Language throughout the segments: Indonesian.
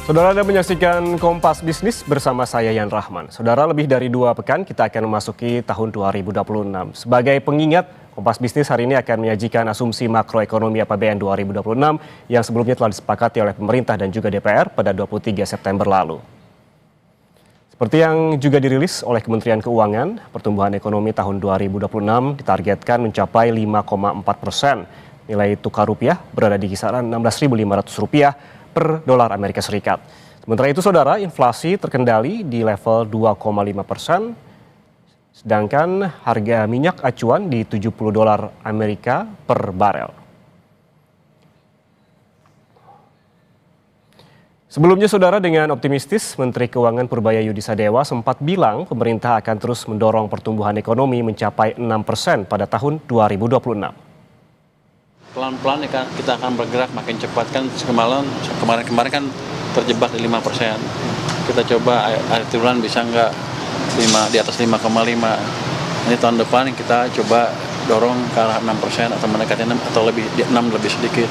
Saudara, Anda menyaksikan Kompas Bisnis bersama saya Yan Rahman. Saudara, lebih dari 2 pekan kita akan memasuki tahun 2026. Sebagai pengingat, Kompas Bisnis hari ini akan menyajikan asumsi makroekonomi APBN 2026 yang sebelumnya telah disepakati oleh pemerintah dan juga DPR pada 23 September lalu. Seperti yang juga dirilis oleh Kementerian Keuangan, pertumbuhan ekonomi tahun 2026 ditargetkan mencapai 5,4%. Nilai tukar rupiah berada di kisaran Rp16.500 per dolar Amerika Serikat. Sementara itu, saudara, inflasi terkendali di level 2,5%, sedangkan harga minyak acuan di $70 Amerika per barel. Sebelumnya, saudara, dengan optimistis, Menteri Keuangan Purbaya Yudisadewa sempat bilang pemerintah akan terus mendorong pertumbuhan ekonomi mencapai 6% pada tahun 2026. Pelan-pelan kita akan bergerak makin cepat kan. Kemarin kan terjebak di 5%. Kita coba akhir bulan bisa nggak di atas 5,5. Ini tahun depan kita coba dorong ke arah 6% atau mendekati 6 atau lebih 6 lebih sedikit.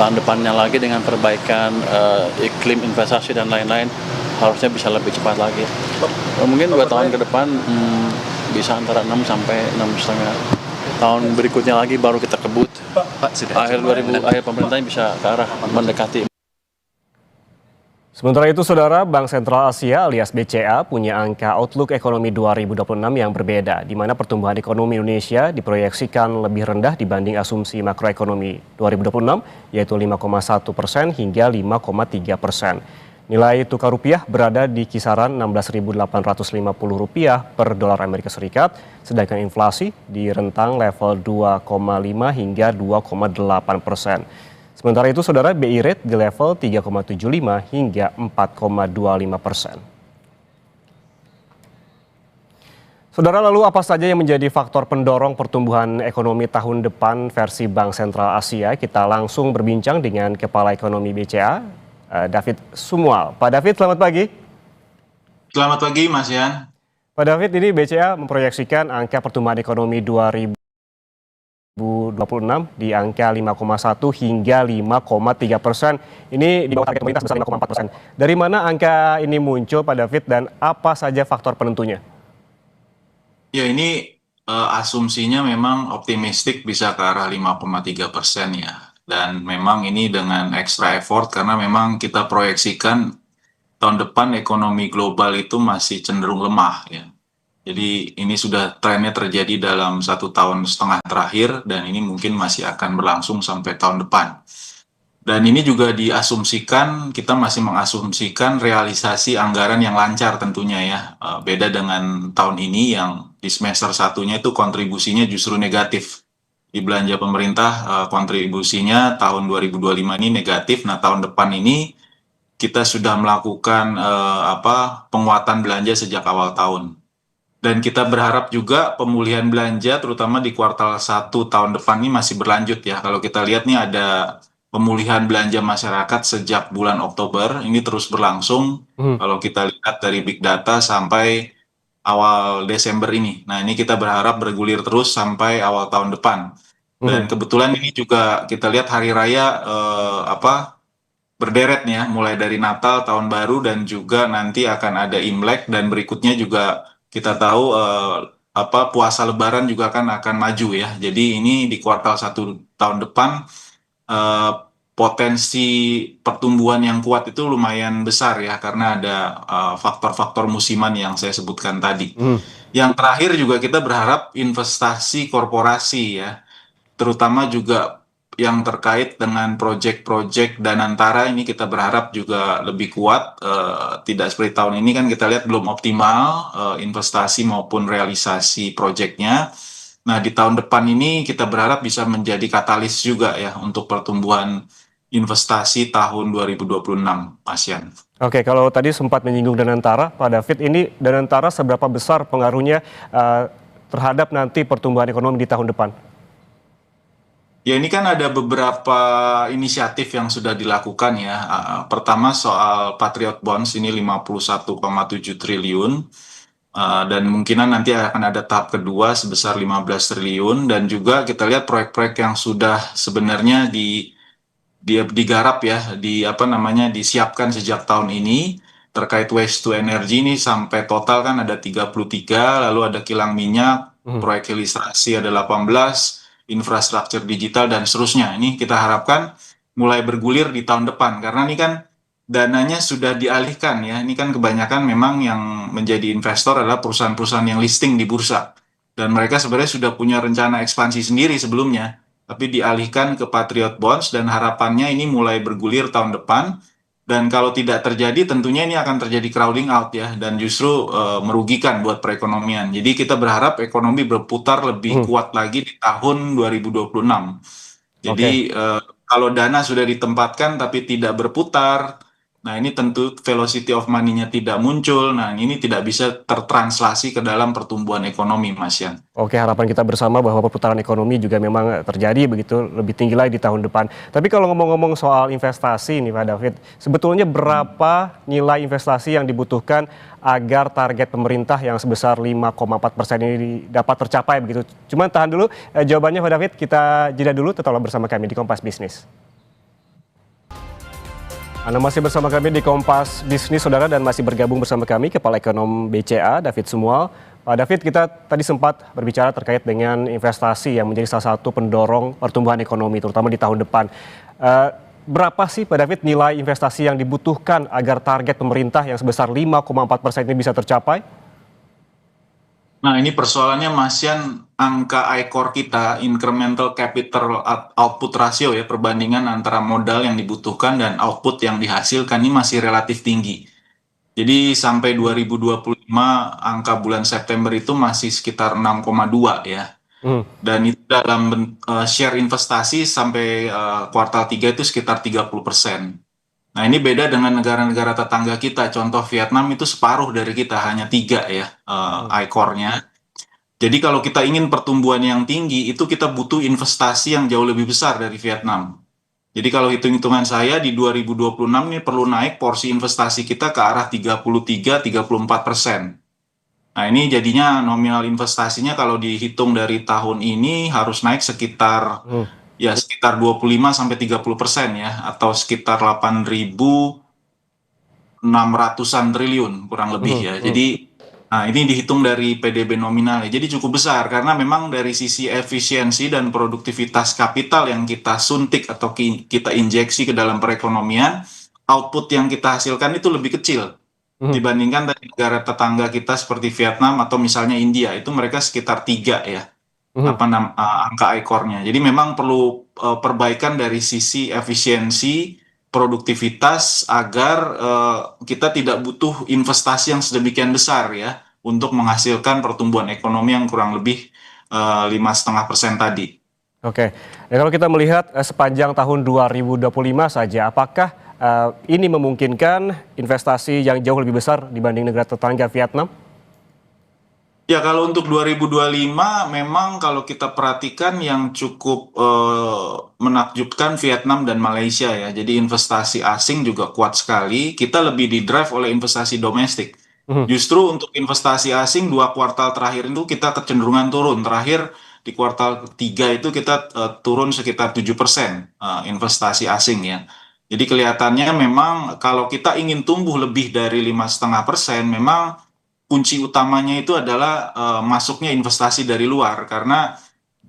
Tahun depannya lagi dengan perbaikan iklim investasi dan lain-lain harusnya bisa lebih cepat lagi. Mungkin 2 tahun ke depan bisa antara 6 sampai 6,5. Tahun berikutnya lagi baru kita kebut. Akhir pemerintah bisa ke arah mendekati. Sementara itu, saudara, Bank Sentral Asia alias BCA punya angka outlook ekonomi 2026 yang berbeda, di mana pertumbuhan ekonomi Indonesia diproyeksikan lebih rendah dibanding asumsi makroekonomi 2026, yaitu 5,1% hingga 5,3%. Nilai tukar rupiah berada di kisaran Rp16.850 per dolar Amerika Serikat, sedangkan inflasi di rentang level 2,5 hingga 2,8%. Sementara itu, saudara, BI rate di level 3,75 hingga 4,25%. Saudara, lalu apa saja yang menjadi faktor pendorong pertumbuhan ekonomi tahun depan versi Bank Sentral Asia? Kita langsung berbincang dengan Kepala Ekonomi BCA, David Sumual. Pak David, selamat pagi. Selamat pagi, Mas Yan. Pak David, ini BCA memproyeksikan angka pertumbuhan ekonomi 2026 di angka 5,1 hingga 5,3%. Ini di bawah target pemerintah sebesar 5,4%. Dari mana angka ini muncul, Pak David, dan apa saja faktor penentunya? Ya, ini asumsinya memang optimistik bisa ke arah 5,3% ya. Dan memang ini dengan extra effort karena memang kita proyeksikan tahun depan ekonomi global itu masih cenderung lemah ya. Jadi ini sudah trennya terjadi dalam 1,5 tahun terakhir dan ini mungkin masih akan berlangsung sampai tahun depan. Dan ini juga diasumsikan, kita masih mengasumsikan realisasi anggaran yang lancar tentunya ya. Beda dengan tahun ini yang di semester satunya itu kontribusinya justru negatif. Di belanja pemerintah kontribusinya tahun 2025 ini negatif. Nah, tahun depan ini kita sudah melakukan penguatan belanja sejak awal tahun. Dan kita berharap juga pemulihan belanja terutama di kuartal 1 tahun depan ini masih berlanjut ya. Kalau kita lihat nih ada pemulihan belanja masyarakat sejak bulan Oktober ini terus berlangsung. Kalau kita lihat dari Big Data sampai awal Desember ini. Nah, ini kita berharap bergulir terus sampai awal tahun depan. Dan kebetulan ini juga kita lihat hari raya berderet ya, mulai dari Natal, Tahun Baru, dan juga nanti akan ada Imlek, dan berikutnya juga kita tahu puasa Lebaran juga akan maju ya. Jadi ini di kuartal 1 tahun depan potensi pertumbuhan yang kuat itu lumayan besar ya, karena ada faktor-faktor musiman yang saya sebutkan tadi. Yang terakhir juga kita berharap investasi korporasi ya, terutama juga yang terkait dengan proyek-proyek Danantara ini kita berharap juga lebih kuat. Tidak seperti tahun ini kan kita lihat belum optimal investasi maupun realisasi proyeknya. Nah, di tahun depan ini kita berharap bisa menjadi katalis juga ya untuk pertumbuhan investasi tahun 2026, ASEAN. Oke, kalau tadi sempat menyinggung Danantara, Pak David, ini Danantara seberapa besar pengaruhnya terhadap nanti pertumbuhan ekonomi di tahun depan? Ya, ini kan ada beberapa inisiatif yang sudah dilakukan ya. Pertama soal Patriot Bonds ini 51,7 triliun. Dan mungkinan nanti akan ada tahap kedua sebesar 15 triliun. Dan juga kita lihat proyek-proyek yang sudah sebenarnya dia digarap ya, disiapkan sejak tahun ini terkait waste to energy ini sampai total kan ada 33, lalu ada kilang minyak, Mhm. proyek hilirisasi ada 18, infrastruktur digital dan seterusnya. Ini kita harapkan mulai bergulir di tahun depan karena ini kan dananya sudah dialihkan ya. Ini kan kebanyakan memang yang menjadi investor adalah perusahaan-perusahaan yang listing di bursa. Dan mereka sebenarnya sudah punya rencana ekspansi sendiri sebelumnya, tapi dialihkan ke Patriot Bonds dan harapannya ini mulai bergulir tahun depan. Dan kalau tidak terjadi, tentunya ini akan terjadi crowding out ya, dan justru merugikan buat perekonomian. Jadi kita berharap ekonomi berputar lebih Mhm. kuat lagi di tahun 2026. Oke. Jadi kalau dana sudah ditempatkan tapi tidak berputar, nah ini tentu velocity of money-nya tidak muncul. Nah ini tidak bisa tertranslasi ke dalam pertumbuhan ekonomi, Mas Yan. Oke, harapan kita bersama bahwa perputaran ekonomi juga memang terjadi begitu lebih tinggi lagi di tahun depan. Tapi kalau ngomong-ngomong soal investasi nih Pak David, sebetulnya berapa nilai investasi yang dibutuhkan agar target pemerintah yang sebesar 5,4% ini dapat tercapai begitu? Cuman tahan dulu jawabannya Pak David, kita jeda dulu, tetaplah bersama kami di Kompas Bisnis. Anda masih bersama kami di Kompas Bisnis, Saudara, dan masih bergabung bersama kami Kepala Ekonom BCA, David Sumual. Pak David, kita tadi sempat berbicara terkait dengan investasi yang menjadi salah satu pendorong pertumbuhan ekonomi, terutama di tahun depan. Eh, Berapa sih, Pak David, nilai investasi yang dibutuhkan agar target pemerintah yang sebesar 5,4% ini bisa tercapai? Nah, ini persoalannya Mas Yan, angka ICOR kita, incremental capital output ratio ya, perbandingan antara modal yang dibutuhkan dan output yang dihasilkan ini masih relatif tinggi. Jadi sampai 2025 angka bulan September itu masih sekitar 6,2 ya. Hmm. Dan itu dalam share investasi sampai kuartal 3 itu sekitar 30%. Nah, ini beda dengan negara-negara tetangga kita. Contoh Vietnam itu separuh dari kita, hanya 3 ya Hmm. ICOR-nya. Jadi kalau kita ingin pertumbuhan yang tinggi, itu kita butuh investasi yang jauh lebih besar dari Vietnam. Jadi kalau hitung-hitungan saya di 2026 ini perlu naik porsi investasi kita ke arah 33-34%. Nah ini jadinya nominal investasinya kalau dihitung dari tahun ini harus naik sekitar Hmm. ya sekitar 25-30% ya, atau sekitar 8.600-an triliun kurang lebih Hmm. ya. Hmm. Jadi nah, ini dihitung dari PDB nominal ya. Jadi cukup besar karena memang dari sisi efisiensi dan produktivitas kapital yang kita suntik atau kita injeksi ke dalam perekonomian, output yang kita hasilkan itu lebih kecil Hmm. dibandingkan dari negara tetangga kita seperti Vietnam atau misalnya India. Itu mereka sekitar 3 ya Hmm. angka ICOR-nya. Jadi memang perlu perbaikan dari sisi efisiensi, produktivitas agar kita tidak butuh investasi yang sedemikian besar ya untuk menghasilkan pertumbuhan ekonomi yang kurang lebih 5,5% tadi. Oke, ya kalau kita melihat sepanjang tahun 2025 saja, apakah ini memungkinkan investasi yang jauh lebih besar dibanding negara tetangga Vietnam? Ya, kalau untuk 2025 memang kalau kita perhatikan yang cukup menakjubkan Vietnam dan Malaysia ya. Jadi investasi asing juga kuat sekali. Kita lebih di-drive oleh investasi domestik. Mhm. Justru untuk investasi asing 2 kuartal terakhir itu kita kecenderungan turun. Terakhir di kuartal 3 itu kita turun sekitar 7% investasi asing ya. Jadi kelihatannya memang kalau kita ingin tumbuh lebih dari 5,5%, memang kunci utamanya itu adalah masuknya investasi dari luar karena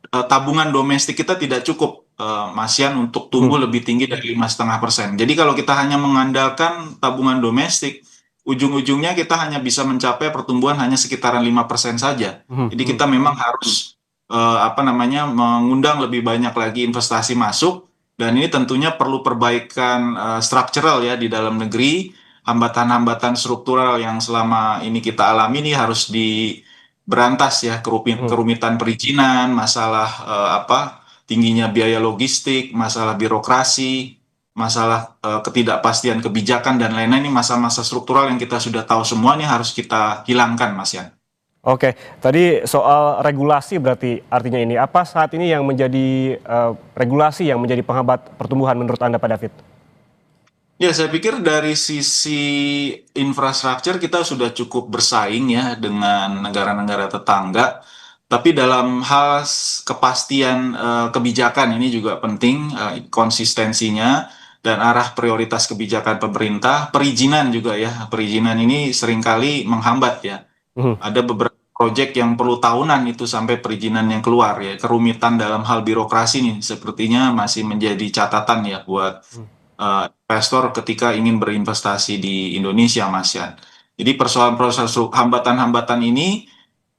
tabungan domestik kita tidak cukup, Mas Yan, untuk Mhm. tumbuh lebih tinggi dari 5,5%. Jadi kalau kita hanya mengandalkan tabungan domestik, ujung-ujungnya kita hanya bisa mencapai pertumbuhan hanya sekitaran 5% saja. Mhm. Jadi Mhm. kita memang harus mengundang lebih banyak lagi investasi masuk, dan ini tentunya perlu perbaikan struktural ya di dalam negeri. Hambatan-hambatan struktural yang selama ini kita alami ini harus diberantas ya, Mhm. kerumitan perizinan, masalah tingginya biaya logistik, masalah birokrasi, masalah ketidakpastian kebijakan dan lain-lain. Ini masa-masa struktural yang kita sudah tahu semua, ini harus kita hilangkan, Mas Yan. Oke, tadi soal regulasi berarti artinya ini, apa saat ini yang menjadi regulasi yang menjadi penghambat pertumbuhan menurut Anda, Pak David? Ya, saya pikir dari sisi infrastruktur kita sudah cukup bersaing ya dengan negara-negara tetangga. Tapi dalam hal kepastian kebijakan ini juga penting, konsistensinya dan arah prioritas kebijakan pemerintah. Perizinan juga ya, perizinan ini seringkali menghambat ya. Mhm. Ada beberapa proyek yang perlu tahunan itu sampai perizinan yang keluar ya. Kerumitan dalam hal birokrasi nih sepertinya masih menjadi catatan ya buat investor ketika ingin berinvestasi di Indonesia, Mas Yan. Jadi persoalan-persoalan hambatan-hambatan ini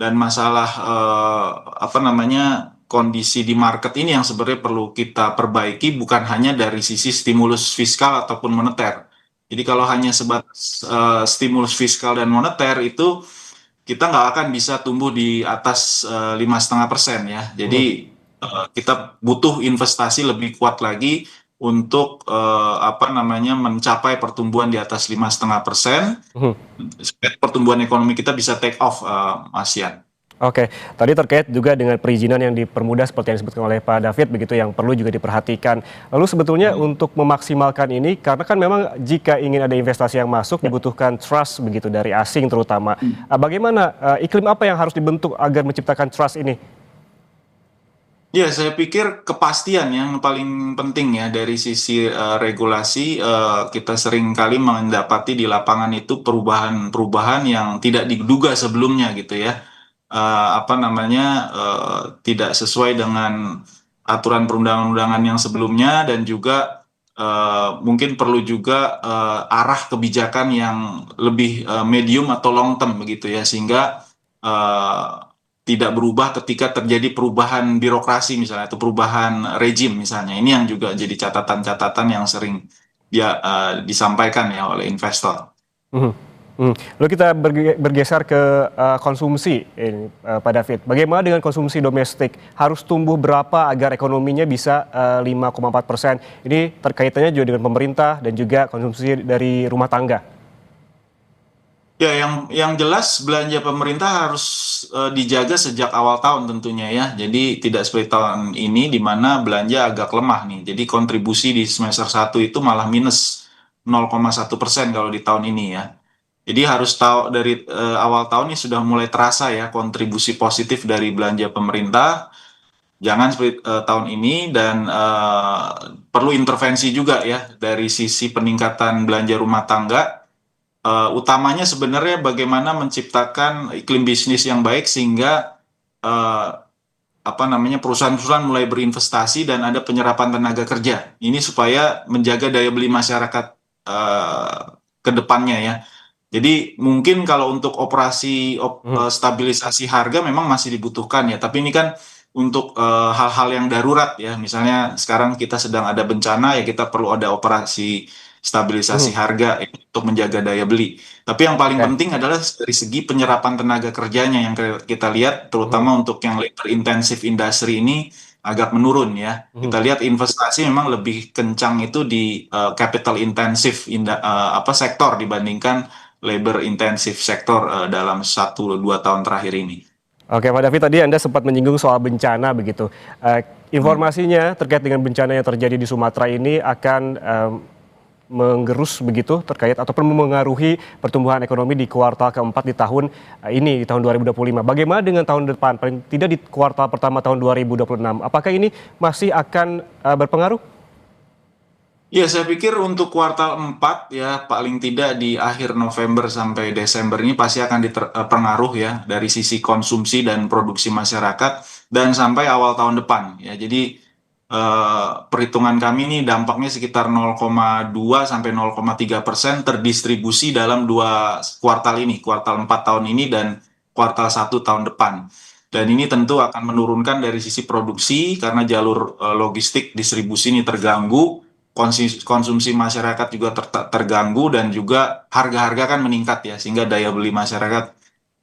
dan masalah apa namanya kondisi di market ini yang sebenarnya perlu kita perbaiki bukan hanya dari sisi stimulus fiskal ataupun moneter. Jadi kalau hanya sebatas stimulus fiskal dan moneter itu kita nggak akan bisa tumbuh di atas 5,5% ya. Mhm. Jadi kita butuh investasi lebih kuat lagi untuk apa namanya mencapai pertumbuhan di atas 5,5% Mhm. supaya pertumbuhan ekonomi kita bisa take off, Mas Yan. Oke, tadi terkait juga dengan perizinan yang dipermudah seperti yang disebutkan oleh Pak David begitu yang perlu juga diperhatikan. Lalu sebetulnya untuk memaksimalkan ini karena kan memang jika ingin ada investasi yang masuk dibutuhkan trust begitu dari asing terutama. Bagaimana iklim apa yang harus dibentuk agar menciptakan trust ini? Ya, saya pikir kepastian yang paling penting ya dari sisi regulasi. Kita sering kali mendapati di lapangan itu perubahan-perubahan yang tidak diduga sebelumnya gitu ya. Apa namanya tidak sesuai dengan aturan perundang-undangan yang sebelumnya dan juga mungkin perlu juga arah kebijakan yang lebih medium atau long term begitu ya sehingga eh, tidak berubah ketika terjadi perubahan birokrasi misalnya atau perubahan rejim misalnya. Ini yang juga jadi catatan-catatan yang sering disampaikan ya oleh investor. Mhm. Mhm. Lalu kita bergeser ke konsumsi ini, Pak David. Bagaimana dengan konsumsi domestik? Harus tumbuh berapa agar ekonominya bisa 5,4%? Ini terkaitannya juga dengan pemerintah dan juga konsumsi dari rumah tangga. Ya, yang jelas belanja pemerintah harus dijaga sejak awal tahun tentunya ya. Jadi tidak seperti tahun ini di mana belanja agak lemah nih. Jadi kontribusi di semester 1 itu malah minus 0,1% kalau di tahun ini ya. Jadi harus tahu dari awal tahun ini sudah mulai terasa ya kontribusi positif dari belanja pemerintah. Jangan seperti tahun ini dan perlu intervensi juga ya dari sisi peningkatan belanja rumah tangga. Utamanya sebenarnya bagaimana menciptakan iklim bisnis yang baik sehingga eh, apa namanya perusahaan-perusahaan mulai berinvestasi dan ada penyerapan tenaga kerja. Ini supaya menjaga daya beli masyarakat eh, ke depannya ya. Jadi mungkin kalau untuk operasi Mhm. stabilisasi harga memang masih dibutuhkan ya, tapi ini kan untuk hal-hal yang darurat ya, misalnya sekarang kita sedang ada bencana ya kita perlu ada operasi stabilisasi Mhm. harga ya, untuk menjaga daya beli. Tapi yang paling Oke. penting adalah dari segi penyerapan tenaga kerjanya yang kita lihat, Mhm. terutama untuk yang labor intensive industry ini agak menurun ya. Mhm. Kita lihat investasi memang lebih kencang itu di capital intensive apa sektor dibandingkan labor intensif sektor dalam 1-2 tahun terakhir ini. Oke, Pak David, tadi Anda sempat menyinggung soal bencana begitu. Hmm. Informasinya terkait dengan bencana yang terjadi di Sumatera ini akan menggerus begitu terkait ataupun memengaruhi pertumbuhan ekonomi di kuartal keempat di tahun ini, di tahun 2025. Bagaimana dengan tahun depan, paling tidak di kuartal pertama tahun 2026? Apakah ini masih akan berpengaruh? Ya, saya pikir untuk kuartal 4 ya paling tidak di akhir November sampai Desember ini pasti akan dipengaruh ya dari sisi konsumsi dan produksi masyarakat dan sampai awal tahun depan ya. Jadi perhitungan kami ini dampaknya sekitar 0,2 sampai 0,3% terdistribusi dalam dua kuartal ini, kuartal 4 tahun ini dan kuartal 1 tahun depan. Dan ini tentu akan menurunkan dari sisi produksi karena jalur logistik distribusi ini terganggu, konsumsi masyarakat juga terganggu dan juga harga-harga kan meningkat ya sehingga daya beli masyarakat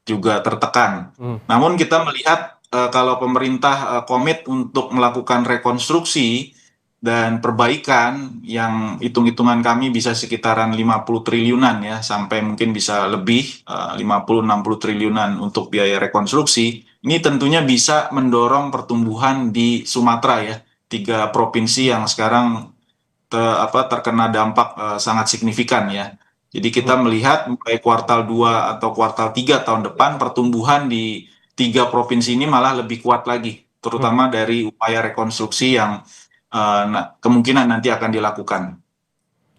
juga tertekan. Hmm. Namun kita melihat kalau pemerintah komit untuk melakukan rekonstruksi dan perbaikan yang hitung-hitungan kami bisa sekitaran 50 triliunan ya sampai mungkin bisa lebih 50-60 triliunan untuk biaya rekonstruksi. Ini tentunya bisa mendorong pertumbuhan di Sumatera ya, 3 provinsi yang sekarang terkena dampak sangat signifikan ya. Jadi kita Mhm. melihat mulai kuartal 2 atau kuartal 3 tahun depan pertumbuhan di 3 provinsi ini malah lebih kuat lagi, terutama dari upaya rekonstruksi yang kemungkinan nanti akan dilakukan.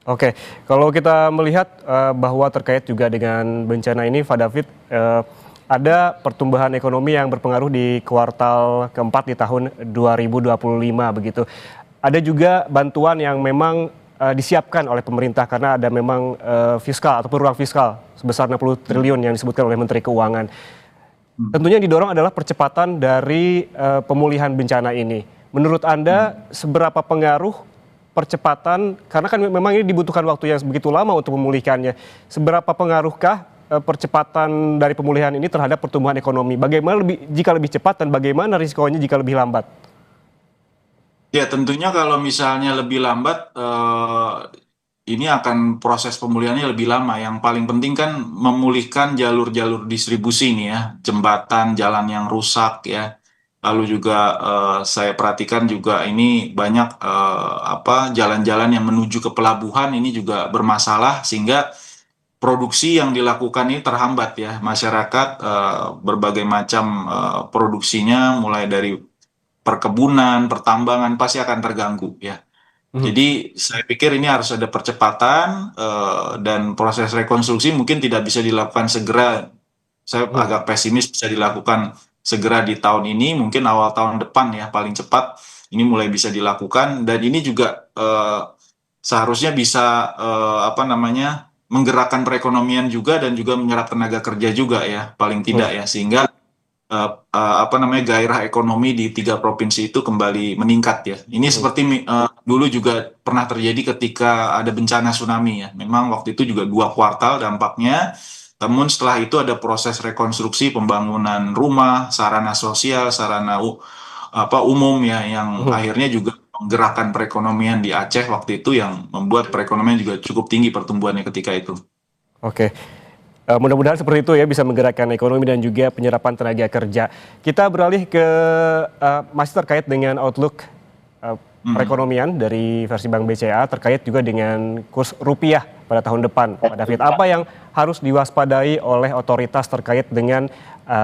Oke, kalau kita melihat bahwa terkait juga dengan bencana ini, Pak David, ada pertumbuhan ekonomi yang berpengaruh di kuartal keempat di tahun 2025 begitu. Ada juga bantuan yang memang disiapkan oleh pemerintah karena ada memang fiskal ataupun ruang fiskal sebesar 60 triliun yang disebutkan oleh Menteri Keuangan. Tentunya yang didorong adalah percepatan dari pemulihan bencana ini. Menurut Anda, seberapa pengaruh percepatan, karena kan memang ini dibutuhkan waktu yang begitu lama untuk memulihkannya. Seberapa pengaruhkah percepatan dari pemulihan ini terhadap pertumbuhan ekonomi? Bagaimana jika lebih cepat dan bagaimana risikonya jika lebih lambat? Ya, tentunya kalau misalnya lebih lambat, ini akan proses pemulihannya lebih lama. Yang paling penting kan memulihkan jalur-jalur distribusi nih ya, jembatan, jalan yang rusak ya. Lalu juga saya perhatikan juga ini banyak jalan-jalan yang menuju ke pelabuhan ini juga bermasalah sehingga produksi yang dilakukan ini terhambat ya. Masyarakat berbagai macam produksinya mulai dari perkebunan, pertambangan pasti akan terganggu ya. Jadi saya pikir ini harus ada percepatan dan proses rekonstruksi mungkin tidak bisa dilakukan segera. Saya agak pesimis bisa dilakukan segera di tahun ini, mungkin awal tahun depan ya paling cepat ini mulai bisa dilakukan, dan ini juga seharusnya bisa menggerakkan perekonomian juga dan juga menyerap tenaga kerja juga ya paling tidak ya, sehingga gairah ekonomi di 3 provinsi itu kembali meningkat ya. Ini seperti dulu juga pernah terjadi ketika ada bencana tsunami ya. Memang waktu itu juga 2 kuartal dampaknya. Namun setelah itu ada proses rekonstruksi pembangunan rumah, sarana sosial, sarana umum ya, yang akhirnya juga menggerakkan perekonomian di Aceh waktu itu yang membuat perekonomian juga cukup tinggi pertumbuhannya ketika itu. Oke. Mudah-mudahan seperti itu ya, bisa menggerakkan ekonomi dan juga penyerapan tenaga kerja. Kita beralih ke masih terkait dengan outlook perekonomian dari versi Bank BCA terkait juga dengan kurs rupiah pada tahun depan. Pak David, apa yang harus diwaspadai oleh otoritas terkait dengan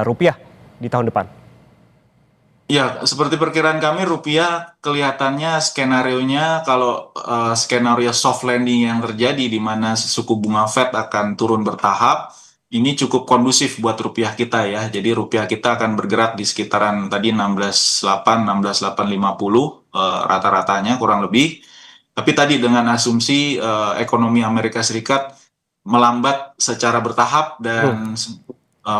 rupiah di tahun depan? Ya, seperti perkiraan kami rupiah kelihatannya skenarionya kalau skenario soft landing yang terjadi di mana suku bunga Fed akan turun bertahap, ini cukup kondusif buat rupiah kita ya. Jadi rupiah kita akan bergerak di sekitaran tadi 16.8, 16.850 rata-ratanya kurang lebih. Tapi tadi dengan asumsi ekonomi Amerika Serikat melambat secara bertahap dan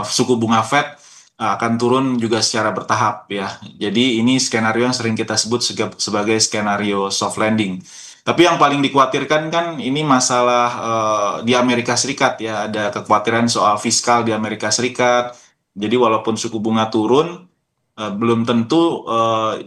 suku bunga Fed akan turun juga secara bertahap ya. Jadi ini skenario yang sering kita sebut sebagai skenario soft landing. Tapi yang paling dikhawatirkan kan ini masalah di Amerika Serikat ya. Ada kekhawatiran soal fiskal di Amerika Serikat. Jadi walaupun suku bunga turun, belum tentu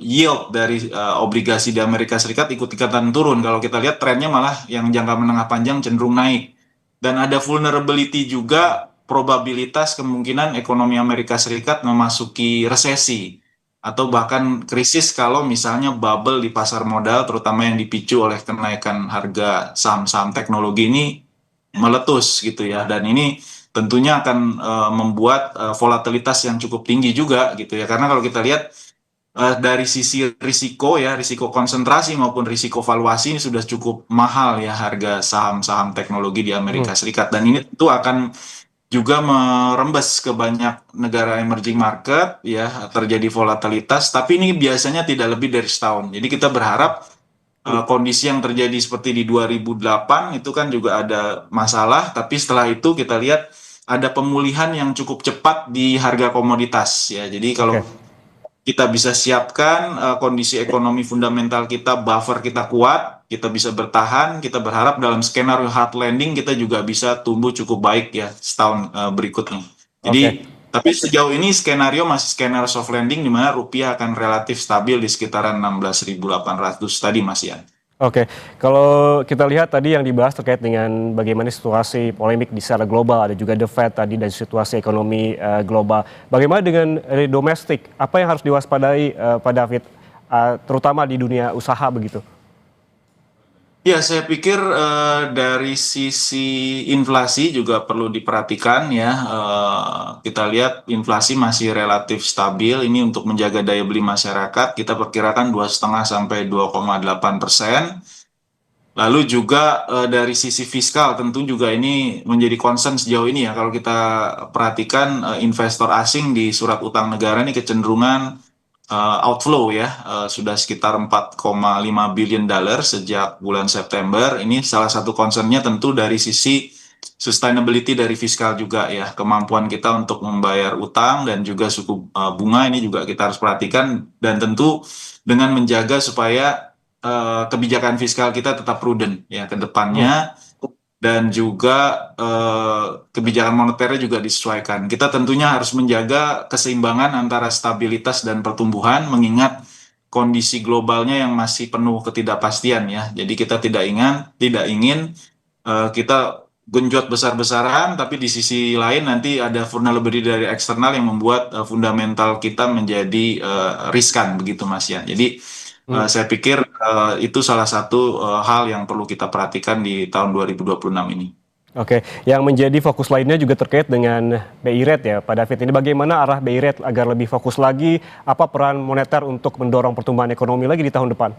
yield dari obligasi di Amerika Serikat ikut-ikutan turun. Kalau kita lihat trennya malah yang jangka menengah panjang cenderung naik. Dan ada vulnerability juga, probabilitas kemungkinan ekonomi Amerika Serikat memasuki resesi atau bahkan krisis kalau misalnya bubble di pasar modal terutama yang dipicu oleh kenaikan harga saham-saham teknologi ini meletus gitu ya, dan ini tentunya akan membuat volatilitas yang cukup tinggi juga gitu ya, karena kalau kita lihat dari sisi risiko ya, risiko konsentrasi maupun risiko valuasi ini sudah cukup mahal ya harga saham-saham teknologi di Amerika Serikat, dan ini tentu akan juga merembes ke banyak negara emerging market ya, terjadi volatilitas, tapi ini biasanya tidak lebih dari setahun. Jadi kita berharap kondisi yang terjadi seperti di 2008 itu kan juga ada masalah, tapi setelah itu kita lihat ada pemulihan yang cukup cepat di harga komoditas ya. Jadi kalau kita bisa siapkan kondisi ekonomi fundamental kita, buffer kita kuat, kita bisa bertahan, kita berharap dalam skenario hard landing kita juga bisa tumbuh cukup baik ya setahun berikutnya. Jadi tapi sejauh ini skenario masih skenario soft landing di mana rupiah akan relatif stabil di sekitaran 16.800 tadi Mas Ian. Oke, kalau kita lihat tadi yang dibahas terkait dengan bagaimana situasi polemik di secara global, ada juga The Fed tadi dan situasi ekonomi global. Bagaimana dengan domestik? Apa yang harus diwaspadai Pak David, terutama di dunia usaha begitu? Ya, saya pikir dari sisi inflasi juga perlu diperhatikan ya. Kita lihat inflasi masih relatif stabil. Ini untuk menjaga daya beli masyarakat. Kita perkirakan 2,5 sampai 2,8%. Lalu juga dari sisi fiskal tentu juga ini menjadi concern sejauh ini ya. Kalau kita perhatikan investor asing di surat utang negara ini kecenderungan outflow ya, sudah sekitar 4,5 billion dollar sejak bulan September. Ini salah satu concernnya tentu dari sisi sustainability dari fiskal juga ya, kemampuan kita untuk membayar utang dan juga suku bunga ini juga kita harus perhatikan, dan tentu dengan menjaga supaya kebijakan fiskal kita tetap prudent ya ke Hmm. depannya, dan juga kebijakan moneternya juga disesuaikan. Kita tentunya harus menjaga keseimbangan antara stabilitas dan pertumbuhan, mengingat kondisi globalnya yang masih penuh ketidakpastian ya. Jadi kita tidak ingin kita genjot besar-besaran, tapi di sisi lain nanti ada vulnerability dari eksternal yang membuat fundamental kita menjadi riskan begitu Mas ya. Jadi Hmm. saya pikir itu salah satu hal yang perlu kita perhatikan di tahun 2026 ini. Oke, yang menjadi fokus lainnya juga terkait dengan BI Rate ya, Pak David. Ini bagaimana arah BI Rate agar lebih fokus lagi? Apa peran moneter untuk mendorong pertumbuhan ekonomi lagi di tahun depan?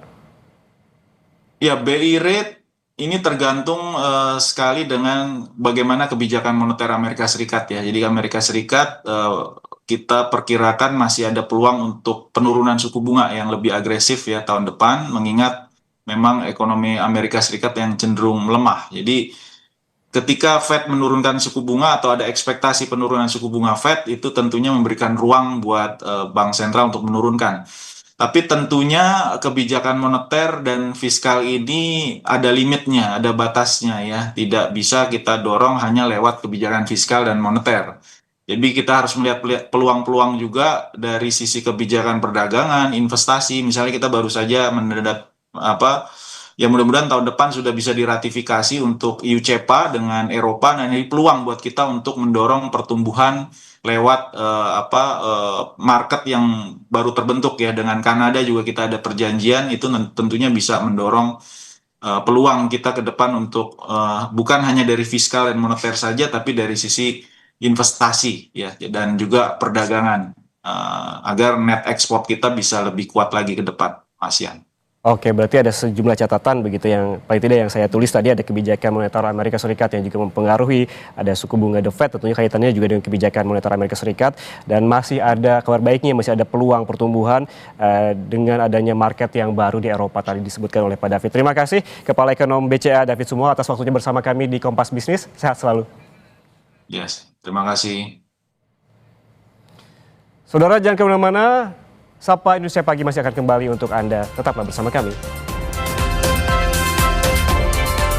Ya, BI rate ini tergantung sekali dengan bagaimana kebijakan moneter Amerika Serikat ya. Jadi Amerika Serikat kita perkirakan masih ada peluang untuk penurunan suku bunga yang lebih agresif ya tahun depan, mengingat memang ekonomi Amerika Serikat yang cenderung melemah. Jadi ketika Fed menurunkan suku bunga atau ada ekspektasi penurunan suku bunga Fed, itu tentunya memberikan ruang buat bank sentral untuk menurunkan. Tapi tentunya kebijakan moneter dan fiskal ini ada limitnya, ada batasnya ya. Tidak bisa kita dorong hanya lewat kebijakan fiskal dan moneter. Jadi kita harus melihat peluang-peluang juga dari sisi kebijakan perdagangan, investasi. Misalnya kita baru saja mendapat apa, ya mudah-mudahan tahun depan sudah bisa diratifikasi untuk EU CEPA dengan Eropa. Nah, ini peluang buat kita untuk mendorong pertumbuhan lewat market yang baru terbentuk ya. Dengan Kanada juga kita ada perjanjian, itu tentunya bisa mendorong peluang kita ke depan untuk bukan hanya dari fiskal dan moneter saja, tapi dari sisi investasi ya, dan juga perdagangan, agar net ekspor kita bisa lebih kuat lagi ke depan, ASEAN. Oke, berarti ada sejumlah catatan begitu yang paling tidak yang saya tulis tadi, ada kebijakan moneter Amerika Serikat yang juga mempengaruhi, ada suku bunga The Fed tentunya kaitannya juga dengan kebijakan moneter Amerika Serikat, dan masih ada kabar baiknya, masih ada peluang pertumbuhan dengan adanya market yang baru di Eropa tadi disebutkan oleh Pak David. Terima kasih Kepala Ekonom BCA David Sumo atas waktunya bersama kami di Kompas Bisnis. Sehat selalu. Yes, terima kasih. Saudara jangan kemana-mana, Sapa Indonesia Pagi masih akan kembali untuk Anda. Tetaplah bersama kami.